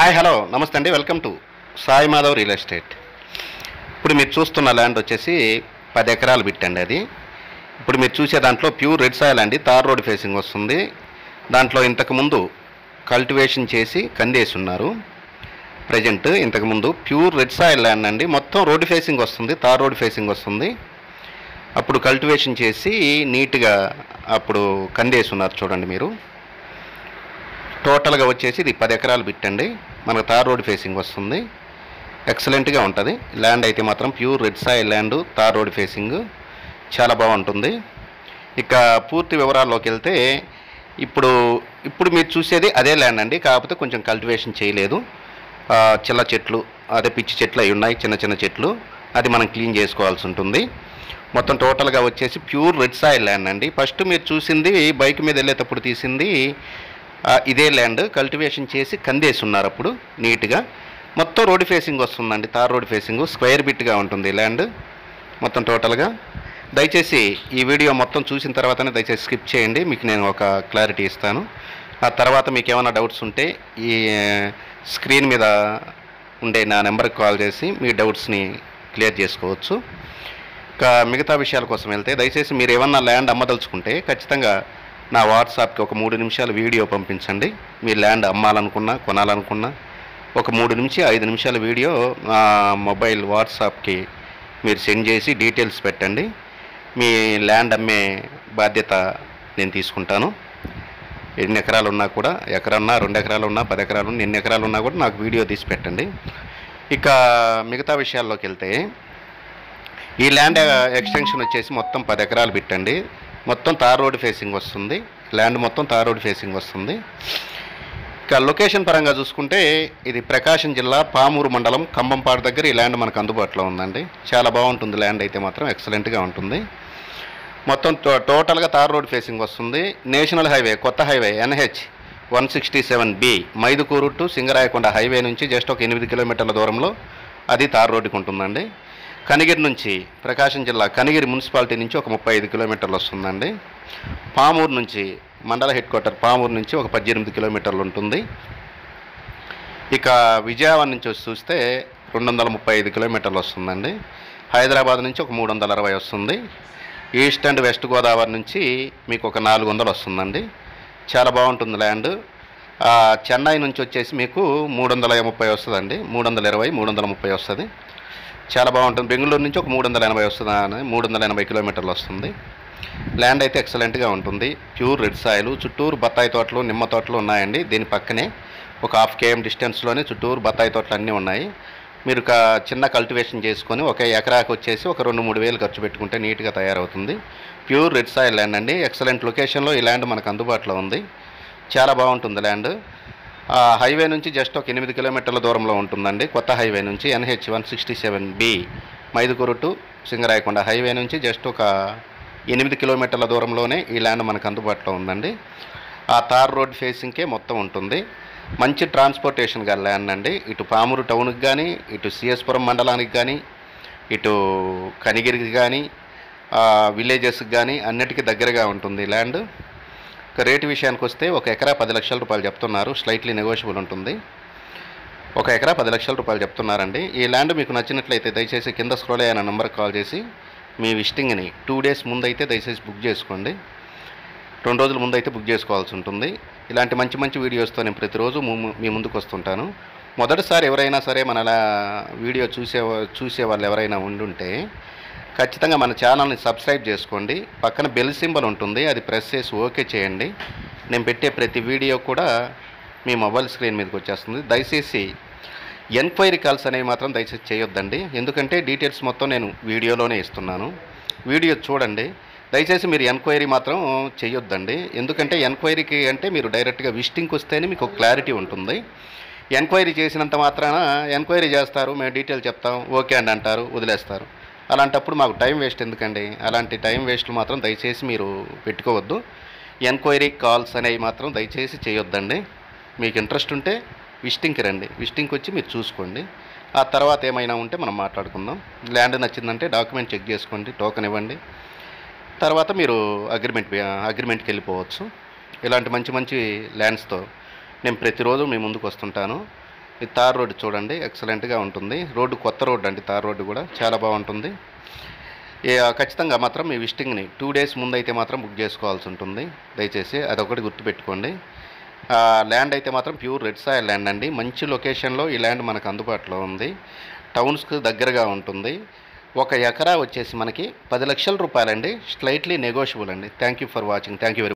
Hi hello నమస్తే అండి. Welcome to Sai Madhav real estate. ఇప్పుడు మీరు చూస్తున్న ల్యాండ్ వచ్చేసి 10 ఎకరాలు బిట్టండి. అది ఇప్పుడు మీరు చూసే దాంట్లో ప్యూర్ రెడ్ సాయిల్ అండి. తార్ రోడ్ ఫేసింగ్ వస్తుంది. దాంట్లో ఇంతకుముందు కల్టివేషన్ చేసి కందేసి ఉన్నారు. ప్రజెంట్ ఇంతకుముందు ప్యూర్ రెడ్ సాయిల్ ల్యాండ్ అండి. మొత్తం రోడ్ ఫేసింగ్ వస్తుంది, తార్ రోడ్ ఫేసింగ్ వస్తుంది. అప్పుడు కల్టివేషన్ చేసి నీట్గా అప్పుడు కందేసి ఉన్నారు. చూడండి మీరు. టోటల్గా వచ్చేసి ఇది 10 ఎకరాలు బిట్టండి. మనకు తార్ రోడ్ ఫేసింగ్ వస్తుంది. ఎక్సలెంట్గా ఉంటుంది ల్యాండ్ అయితే మాత్రం. Pure red soil land, tar road facing చాలా బాగుంటుంది. ఇక పూర్తి వివరాల్లోకి వెళ్తే ఇప్పుడు మీరు చూసేది అదే ల్యాండ్ అండి. కాకపోతే కొంచెం కల్టివేషన్ చేయలేదు. చిల్ల చెట్లు, అదే పిచ్చి చెట్లు అవి ఉన్నాయి, చిన్న చిన్న చెట్లు. అది మనం క్లీన్ చేసుకోవాల్సి ఉంటుంది. మొత్తం టోటల్గా వచ్చేసి ప్యూర్ రెడ్ సాయిల్ ల్యాండ్ అండి. ఫస్ట్ మీరు చూసింది బైక్ మీద వెళ్ళేటప్పుడు తీసింది ఇదే ల్యాండ్. కల్టివేషన్ చేసి కందేసి ఉన్నారు అప్పుడు నీట్గా. మొత్తం రోడ్ ఫేసింగ్ వస్తుందండి, తార్ రోడ్ ఫేసింగ్. స్క్వేర్ బిట్గా ఉంటుంది ల్యాండ్ మొత్తం టోటల్గా. దయచేసి ఈ వీడియో మొత్తం చూసిన తర్వాతనే దయచేసి స్కిప్ చేయండి, మీకు నేను ఒక క్లారిటీ ఇస్తాను. ఆ తర్వాత మీకు ఏమైనా డౌట్స్ ఉంటే ఈ స్క్రీన్ మీద ఉండే నా నెంబర్కి కాల్ చేసి మీ డౌట్స్ని క్లియర్ చేసుకోవచ్చు. ఇంకా మిగతా విషయాల కోసం వెళ్తే దయచేసి మీరు ఏమన్నా ల్యాండ్ అమ్మదలుచుకుంటే ఖచ్చితంగా నా వాట్సాప్కి ఒక 3 నిమిషాలు వీడియో పంపించండి. మీ ల్యాండ్ అమ్మాలనుకున్నా, కొనాలనుకున్నా ఒక 3 నుంచి 5 నిమిషాల వీడియో నా మొబైల్ వాట్సాప్కి మీరు సెండ్ చేసి డీటెయిల్స్ పెట్టండి. మీ ల్యాండ్ అమ్మే బాధ్యత నేను తీసుకుంటాను. ఎన్ని ఎకరాలు ఉన్నా కూడా, ఎకరన్నా 2 ఎకరాలు ఉన్నా 10 ఎకరాలు ఉన్నా, ఎన్ని ఎకరాలు ఉన్నా కూడా నాకు వీడియో తీసి పెట్టండి. ఇక మిగతా విషయాల్లోకి వెళ్తే ఈ ల్యాండ్ ఎక్స్టెన్షన్ వచ్చేసి మొత్తం 10 ఎకరాలు బిట్టండి. మొత్తం తార్ రోడ్ ఫేసింగ్ వస్తుంది. ల్యాండ్ మొత్తం తార్ రోడ్ ఫేసింగ్ వస్తుంది. ఇక లొకేషన్ పరంగా చూసుకుంటే ఇది ప్రకాశం జిల్లా పామూరు మండలం కంబంపాడు దగ్గర ఈ ల్యాండ్ మనకు అందుబాటులో ఉందండి. చాలా బాగుంటుంది ల్యాండ్ అయితే మాత్రం, ఎక్సలెంట్గా ఉంటుంది. మొత్తం టోటల్గా తార్ రోడ్ ఫేసింగ్ వస్తుంది. నేషనల్ హైవే, కొత్త highway NH 167B Mydukur to Singarayakonda highway నుంచి జస్ట్ ఒక 8 కిలోమీటర్ల దూరంలో అది తార్ రోడ్డుకి ఉంటుందండి. కనిగిరి నుంచి, ప్రకాశం జిల్లా కనిగిరి మున్సిపాలిటీ నుంచి ఒక 35 కిలోమీటర్లు వస్తుందండి. పామూరు నుంచి, మండల హెడ్ క్వార్టర్ పామూరు నుంచి ఒక 18 కిలోమీటర్లు ఉంటుంది. ఇక విజయవాడ నుంచి వచ్చి చూస్తే 235 కిలోమీటర్లు వస్తుందండి. హైదరాబాద్ నుంచి ఒక 360 వస్తుంది. ఈస్ట్ అండ్ వెస్ట్ గోదావరి నుంచి మీకు ఒక 400 వస్తుందండి. చాలా బాగుంటుంది ల్యాండ్. చెన్నై నుంచి వచ్చేసి మీకు 330 వస్తుందండి. 320, 330 వస్తుంది. చాలా బాగుంటుంది. బెంగళూరు నుంచి ఒక 380 వస్తుంది, 380 కిలోమీటర్లు వస్తుంది. ల్యాండ్ అయితే ఎక్సలెంట్గా ఉంటుంది. Pure red soil. చుట్టూరు బత్తాయి తోటలు, నిమ్మ తోటలు ఉన్నాయండి. దీని పక్కనే ఒక 1/2 km డిస్టెన్స్లోనే చుట్టూరు బత్తాయి తోటలు అన్నీ ఉన్నాయి. మీరు చిన్న కల్టివేషన్ చేసుకొని ఒక ఎకరాకి వచ్చేసి ఒక 2-3 వేలు ఖర్చు పెట్టుకుంటే నీట్గా తయారవుతుంది. ప్యూర్ రెడ్ సాయిల్ ల్యాండ్ అండి. ఎక్సలెంట్ లొకేషన్లో ఈ ల్యాండ్ మనకు అందుబాటులో ఉంది. చాలా బాగుంటుంది ల్యాండ్. హైవే నుంచి జస్ట్ ఒక 8 కిలోమీటర్ల దూరంలో ఉంటుందండి. కొత్త హైవే నుంచి NH 167B Mydukur to Singarayakonda highway నుంచి జస్ట్ ఒక 8 కిలోమీటర్ల దూరంలోనే ఈ ల్యాండ్ మనకు అందుబాటులో ఉందండి. ఆ తార్ రోడ్ ఫేసింగ్కే మొత్తం ఉంటుంది. మంచి ట్రాన్స్పోర్టేషన్ గల ల్యాండ్ అండి. ఇటు పామూరు టౌన్కి కానీ, ఇటు సిఎస్పురం మండలానికి కానీ, ఇటు కనిగిరికి కానీ, విలేజెస్కి కానీ అన్నిటికీ దగ్గరగా ఉంటుంది ల్యాండ్. రేటు విషయానికి వస్తే ఒక ఎకరా 10 లక్షల రూపాయలు చెప్తున్నారు. స్లైట్లీ నెగోషియబుల్ ఉంటుంది. ఒక ఎకరా 10 లక్షల రూపాయలు చెప్తున్నారండి. ఈ ల్యాండ్ మీకు నచ్చినట్లయితే దయచేసి కింద స్క్రోల్ అయిన నెంబర్కి కాల్ చేసి మీ విజిటింగ్ని 2 డేస్ ముందు అయితే దయచేసి బుక్ చేసుకోండి. 2 రోజుల ముందు అయితే బుక్ చేసుకోవాల్సి ఉంటుంది. ఇలాంటి మంచి మంచి వీడియోస్తో నేను ప్రతిరోజు మీ ముందుకు వస్తుంటాను. మొదటిసారి ఎవరైనా సరే మన వీడియో చూసే వాళ్ళు ఎవరైనా ఉండుంటే ఖచ్చితంగా మన ఛానల్ని సబ్స్క్రైబ్ చేసుకోండి. పక్కన బెల్ సింబల్ ఉంటుంది, అది ప్రెస్ చేసి ఓకే చేయండి. నేను పెట్టే ప్రతి వీడియో కూడా మీ మొబైల్ స్క్రీన్ మీదకి వచ్చేస్తుంది. దయచేసి ఎంక్వైరీ కాల్స్ అనేవి మాత్రం దయచేసి చేయొద్దండి. ఎందుకంటే డీటెయిల్స్ మొత్తం నేను వీడియోలోనే ఇస్తున్నాను. వీడియో చూడండి. దయచేసి మీరు ఎంక్వైరీ మాత్రం చేయొద్దండి. ఎందుకంటే ఎంక్వైరీకి అంటే మీరు డైరెక్ట్గా విజిటింగ్కి వస్తేనే మీకు క్లారిటీ ఉంటుంది. ఎంక్వైరీ చేసినంత మాత్రాన ఎంక్వైరీ చేస్తారు, మేము డీటెయిల్ చెప్తాం, ఓకే అండి అంటారు, వదిలేస్తారు. అలాంటప్పుడు మాకు టైం వేస్ట్ ఎందుకండి? అలాంటి టైం వేస్ట్లు మాత్రం దయచేసి మీరు పెట్టుకోవద్దు. ఎంక్వైరీ కాల్స్ అనేవి మాత్రం దయచేసి చేయొద్దండి. మీకు ఇంట్రెస్ట్ ఉంటే విజిటింగ్కి రండి. విజిటింగ్కి వచ్చి మీరు చూసుకోండి. ఆ తర్వాత ఏమైనా ఉంటే మనం మాట్లాడుకుందాం. ల్యాండ్ నచ్చిందంటే డాక్యుమెంట్ చెక్ చేసుకోండి, టోకెన్ ఇవ్వండి. తర్వాత మీరు అగ్రిమెంట్కి వెళ్ళిపోవచ్చు. ఇలాంటి మంచి మంచి ల్యాండ్స్తో నేను ప్రతిరోజు మీ ముందుకు వస్తుంటాను. ఈ తార్ రోడ్డు చూడండి, ఎక్సలెంట్గా ఉంటుంది. రోడ్డు కొత్త రోడ్డు అండి, తార్ రోడ్డు కూడా చాలా బాగుంటుంది. ఖచ్చితంగా మాత్రం మీ విజిటింగ్ని 2 డేస్ ముందు అయితే మాత్రం బుక్ చేసుకోవాల్సి ఉంటుంది. దయచేసి అదొకటి గుర్తుపెట్టుకోండి. ల్యాండ్ అయితే మాత్రం ప్యూర్ రెడ్ సాయిల్ ల్యాండ్ అండి. మంచి లొకేషన్లో ఈ ల్యాండ్ మనకు అందుబాటులో ఉంది. టౌన్స్కి దగ్గరగా ఉంటుంది. 1 ఎకరా వచ్చేసి మనకి 10 లక్షల రూపాయలండి. స్లైట్లీ నెగోషియబుల్ అండి. Thank you for watching. Thank you very